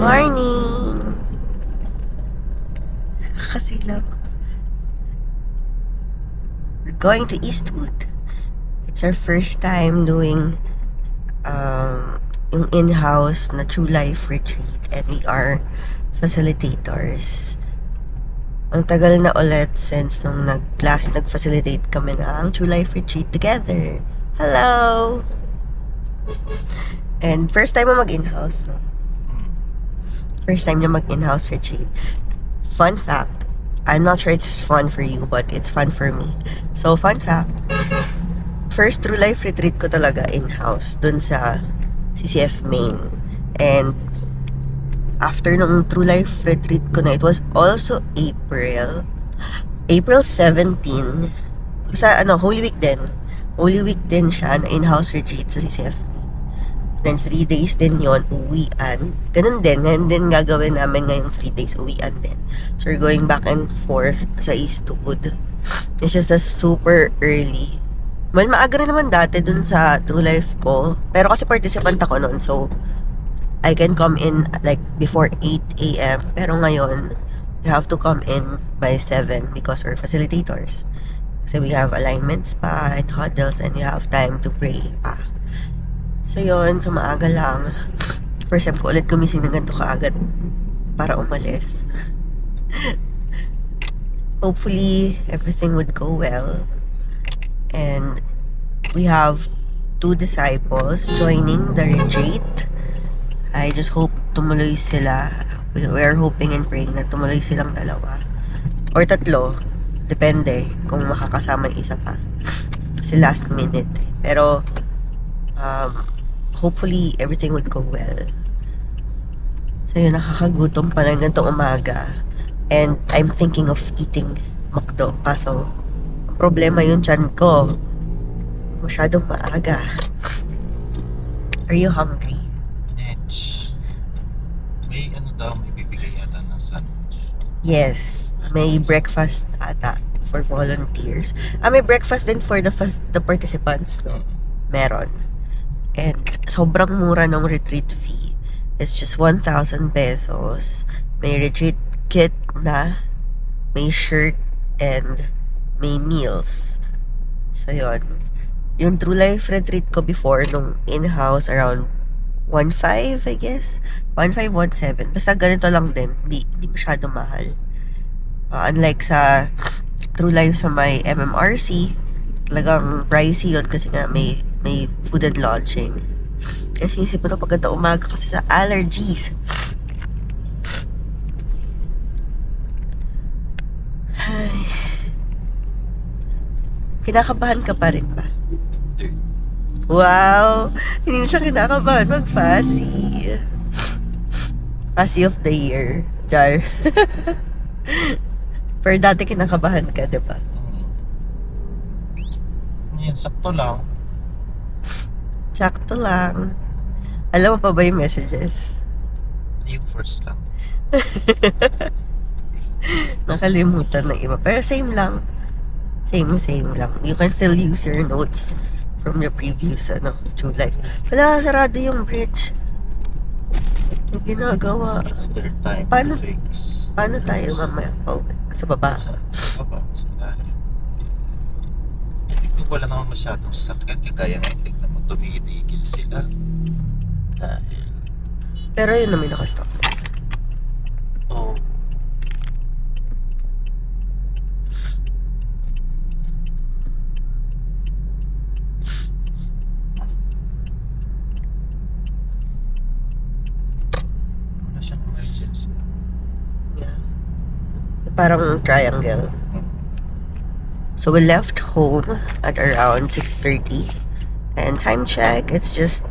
Morning! Kasilaw. We're going to Eastwood. It's our first time doing yung in-house na True Life Retreat, and we are facilitators. Ang tagal na ulit since nung last nag-facilitate kami ng True Life Retreat together. Hello! And first time mo mag-in-house, no? First time niya mag-in-house retreat. Fun fact, I'm not sure it's fun for you, but it's fun for me. So, fun fact, first True Life Retreat ko talaga in-house dun sa CCF main. And after nung True Life Retreat ko na, it was also April 17. Sa Holy Week din. Holy Week din siya na in-house retreat sa CCF. Then 3 days din yon, uwian. Ganun din, ngayon din gagawin namin ngayong 3 days, uwian din. So we're going back and forth sa Eastwood. It's just a super early. Well, maaga rin naman dati dun sa True Life ko. Pero kasi participant ako noon, so I can come in like before 8 a.m. Pero ngayon, you have to come in by 7 because we're facilitators. Kasi we have alignments pa and huddles and you have time to pray pa. So yun, so maaga lang. First time ko ulit gumising ng ganito kaagad para umalis. Hopefully, everything would go well. And we have 2 disciples joining the retreat. I just hope tumuloy sila. We're hoping and praying na tumuloy silang 2 or 3. Depende kung makakasama yung isa pa. Kasi last minute. Pero hopefully everything would go well. So yun, nakakagutom pa lang ganitong umaga. And I'm thinking of eating McDo. Kaso, problema yung tiyan ko. Masyadong maaga. Are you hungry? Edge. May may bibigay yata ng sandwich. Yes. May breakfast ata for volunteers. May breakfast din for the participants, no? Meron. And sobrang mura ng retreat fee. It's just 1,000 pesos. May retreat kit na, may shirt, and may meals. So yun. Yung True Life Retreat ko before, nung in-house, around 1,500, I guess. 1,517. Basta ganito lang din. Hindi masyado mahal. Unlike sa True Life sa may MMRC, talagang pricey yun kasi nga may food and lodging. Kasi isip ko na pagkata umaga kasi sa allergies. Ay. Kinakabahan ka pa rin ba? Hindi. Wow! Hindi na siya kinakabahan mag-Fassi. Fassi of the year. Jar. Pero dati kinakabahan ka, diba? Ngayon, sakto lang. Sakto lang. Alam mo pa ba yung messages? Yung first lang. Nakalimutan na iba. Pero same lang. Same lang. You can still use your notes from the previous, True Life. Wala, sarado yung bridge. Yung ginagawa. It's their time Paano- to fix. Paano tayo mamaya? Oh, sa baba. Sa baba, sa lalim. Hindi ko wala naman masyadong sakit. Kaya nga hindi naman tumitigil sila. Dahil, Pero yun naman nakastop. oh, wala siyang emergency. Yeah. Parang triangle. So we left home at around 6:30. And time check, it's just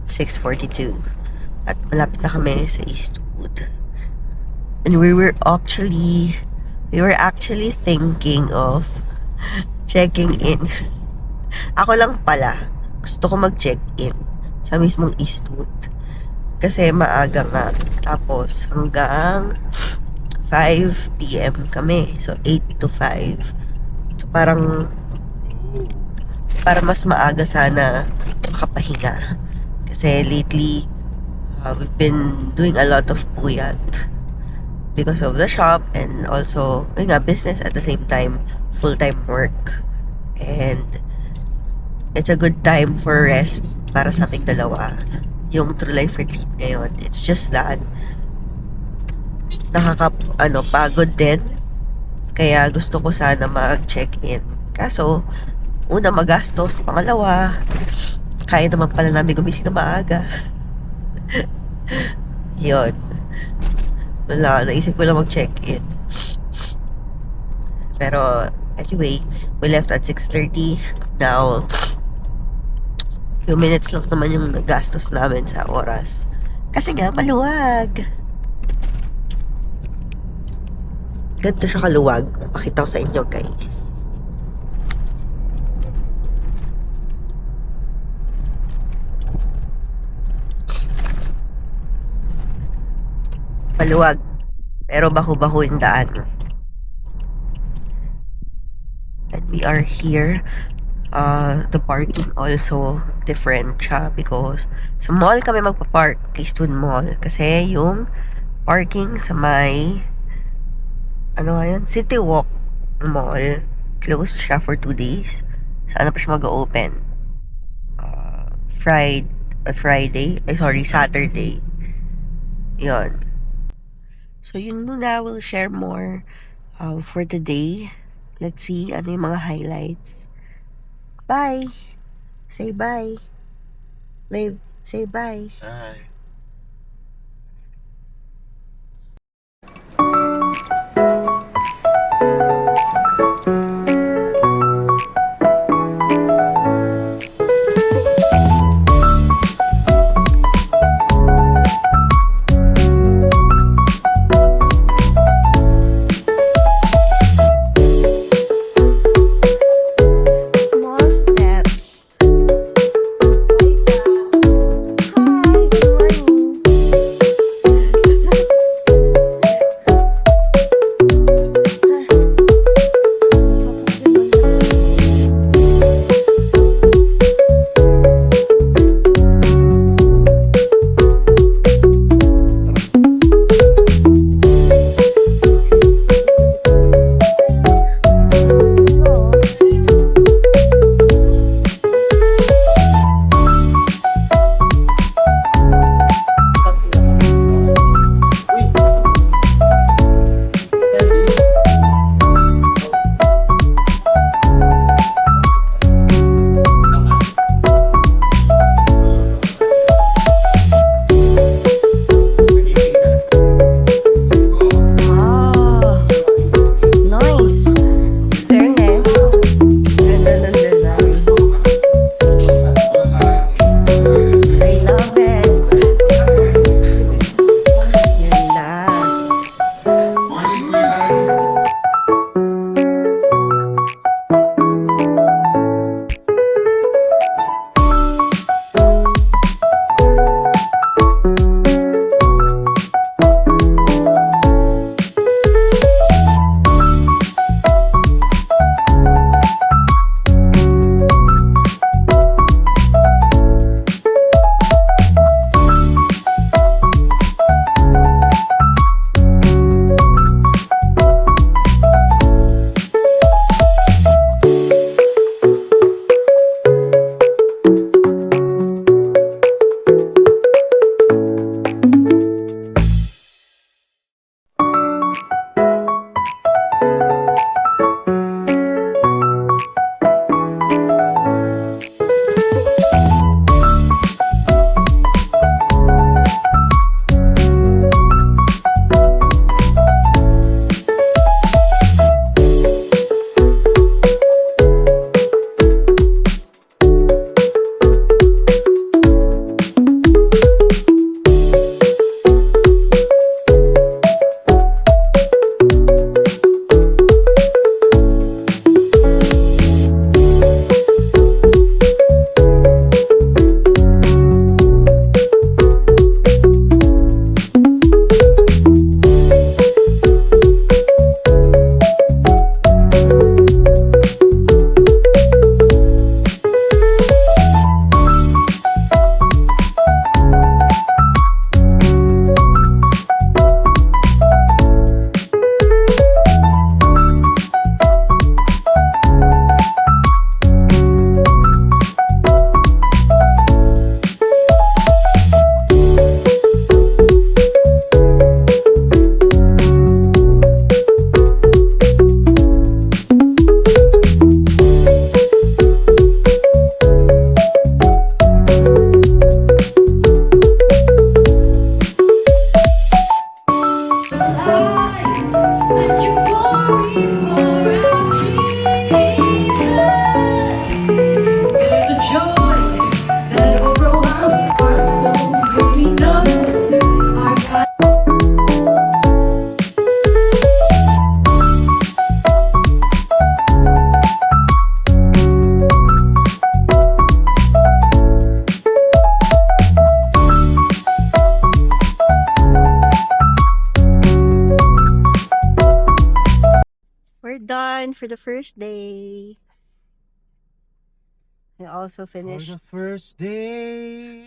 6:42. At malapit na kami sa Eastwood. And we were actually thinking of checking in. Ako lang pala, gusto ko mag-check-in sa mismong Eastwood. Kasi maaga nga. Tapos hanggang 5 p.m. kami. So 8 to 5. So parang para mas maaga sana makapahinga. Kasi lately We've been doing a lot of puyat because of the shop and also yun nga, business at the same time, full-time work. And it's a good time for rest para sa aming dalawa. Yung True Life Retreat ngayon. It's just that pagod din. Kaya gusto ko sana mag-check-in. Kaso, una magastos, pangalawa, kaya naman pala namin gumising na maaga. Yun. Wala, naisip ko lang mag-check-in. Pero, anyway, we left at 6:30. Now, few minutes lang naman yung nagastos namin sa oras. Kasi nga, maluwag. Ganito siya kaluwag. Pakita ko sa inyo, guys. Maluwag. Pero baho-baho yung daan. And we are here. The parking also different siya because sa mall kami magpa-park, Keystone Mall. Kasi yung parking sa may City Walk Mall, closed siya for 2 days. Sana pa siya mag-open? Saturday. Yun. So, yun muna. We'll share more for the day. Let's see ano yung mga highlights. Bye! Say bye. Babe, say bye. Bye. Small steps. Hi, how are for the first day. I also For finished. the first day.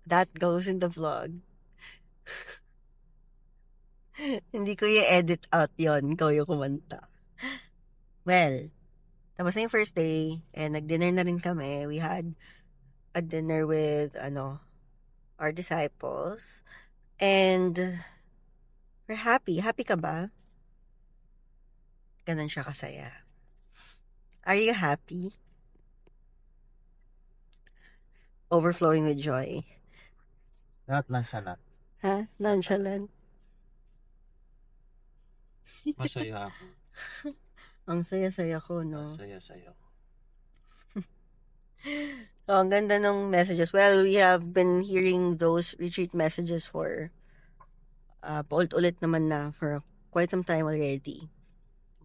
That goes in the vlog. Hindi ko i-edit out yon. Ikaw yung kumanta. Well, tapos na yung first day, and nag-dinner na rin kami. We had a dinner with, our disciples. And, we're happy. Happy ka ba? Ganun siya kasaya. Are you happy? Overflowing with joy. Not nonchalant. Ha? Nonchalant. Masaya ako. Ang saya-saya ko, no? Masaya sa'yo. So, ang ganda ng messages. Well, we have been hearing those retreat messages for paulit-ulit naman na for quite some time already.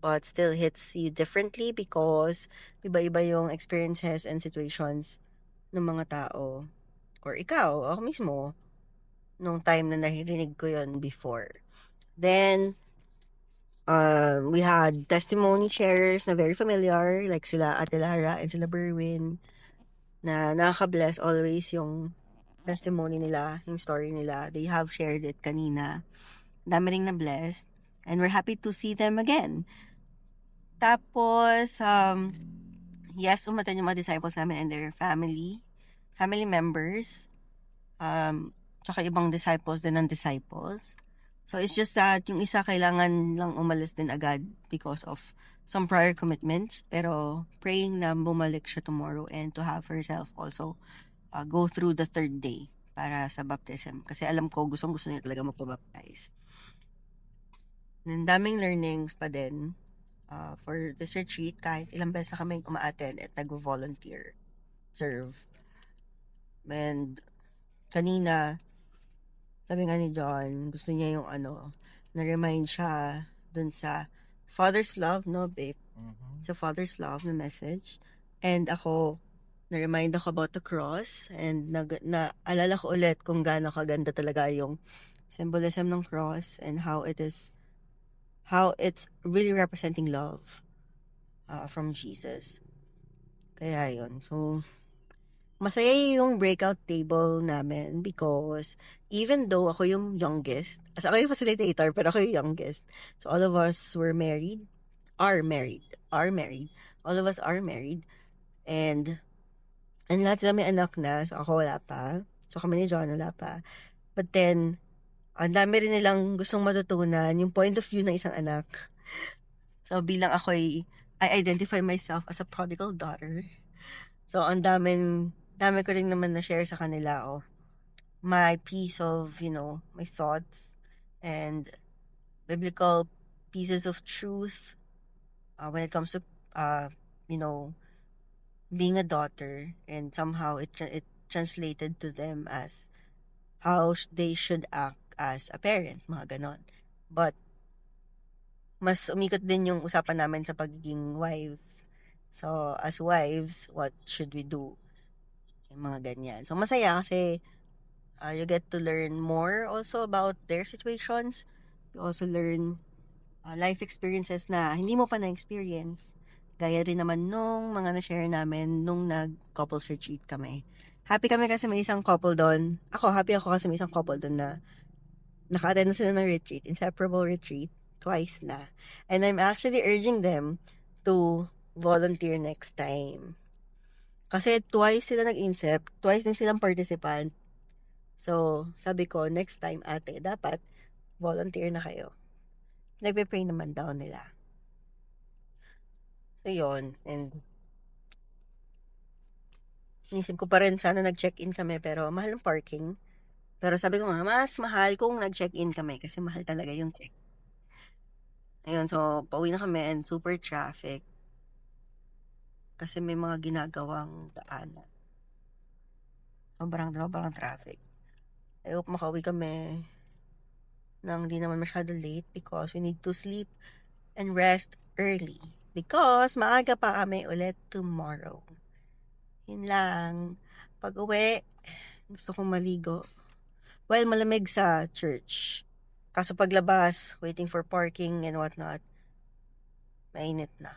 But still hits you differently because iba-iba yung experiences and situations ng mga tao. Or ikaw, ako mismo, nung time na narinig ko yon before. Then, we had testimony sharers na very familiar, like sila Ate Lara and sila Berwin, na nakaka-bless always yung testimony nila, yung story nila. They have shared it kanina. Dami ring na-blessed. And we're happy to see them again. Tapos, yes, umatan yung mga disciples namin and their family members. Tsaka ibang disciples din ng disciples. So, it's just that yung isa kailangan lang umalis din agad because of some prior commitments. Pero, praying na bumalik siya tomorrow and to have herself also go through the third day para sa baptism. Kasi alam ko, gusto niya talaga magpabaptize. And daming learnings pa din for this retreat. Kahit ilang beses na kami umaattend at nag-volunteer, serve. And kanina, sabi nga ni John, gusto niya yung na-remind siya dun sa Father's love, no, babe? Mm-hmm. Sa Father's love na message. And ako, na-remind ako about the cross. And naalala ko ulit kung gaano kaganda talaga yung symbolism ng cross and how it's really representing love from Jesus. Kaya yun. So, masaya yung breakout table namin because even though ako yung youngest, as ako yung facilitator, pero ako yung youngest. So, all of us are married. All of us are married. And lahat sila may anak na. So, ako wala pa. So, kami ni John wala pa. But then, ang dami rin nilang gustong matutunan yung point of view ng isang anak. So, bilang I identify myself as a prodigal daughter. So, ang dami ko rin naman na-share sa kanila of my piece of, my thoughts and biblical pieces of truth when it comes to, being a daughter. And somehow it translated to them as how they should act as a parent, mga ganon. But, mas umikot din yung usapan namin sa pagiging wife. So, as wives, what should we do? Yung mga ganyan. So, masaya kasi you get to learn more also about their situations. You also learn life experiences na hindi mo pa na-experience. Gaya rin naman nung mga na-share namin nung nag-couples retreat kami. Happy kami kasi may isang couple doon. Happy ako kasi may isang couple doon na naka-attend na sila ng retreat, inseparable retreat, twice na. And I'm actually urging them to volunteer next time. Kasi twice sila nag-insep, twice din silang participant. So, sabi ko, next time ate, dapat volunteer na kayo. Nagpe-pray naman daw nila. So, yun. And inisip ko pa rin sana nag-check-in kami pero mahal ang parking. Pero sabi ko nga, mas mahal kung nag-check-in kami kasi mahal talaga yung check. Ayun, so pauwi na kami and super traffic. Kasi may mga ginagawang daanan. Sobrang traffic. I hope makauwi kami nang di naman masyado late because we need to sleep and rest early. Because maaga pa kami ulit tomorrow. Yun lang. Pag uwi, gusto kong maligo. Well, malamig sa church. Kaso paglabas, waiting for parking and whatnot, Mainit na.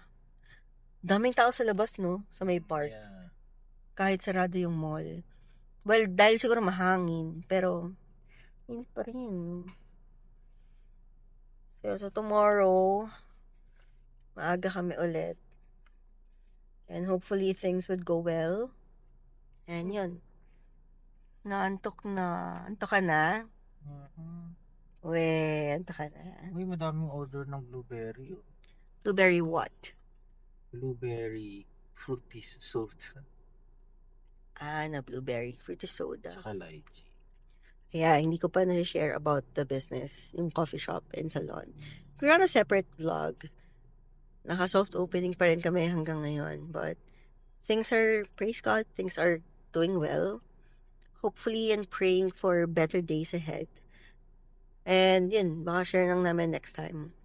Daming tao sa labas, no? Sa may park. Yeah. Kahit sarado yung mall. Well, dahil siguro mahangin. Pero, init pa rin. So tomorrow, maaga kami ulit. And hopefully, things would go well. And yun. Naantok na. Antok ka na? We, antok ka na. Uy, madaming order ng blueberry. Blueberry what? Blueberry fruity soda. Na blueberry fruity soda. Saka lychee. Kaya, hindi ko pa na-share about the business, yung coffee shop and salon. We're on a separate vlog. Naka-soft opening pa rin kami hanggang ngayon. But, things are, praise God, things are doing well. Hopefully, and praying for better days ahead. And, yun, baka share lang namin next time.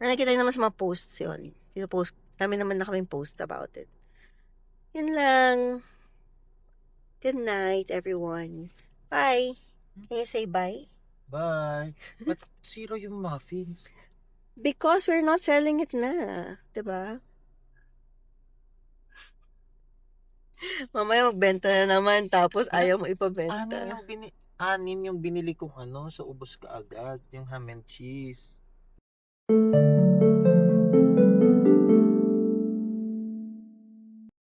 Nakikita naman sa mga posts yun. Pinopost, dami naman na kaming posts about it. Yun lang. Good night, everyone. Bye. Can you say bye? Bye! But zero yung muffins. Because we're not selling it na. Diba? Mamaya magbenta na naman tapos ayaw mo ipabenta. Anim yung binili kong so ubos ka agad. Yung ham and cheese.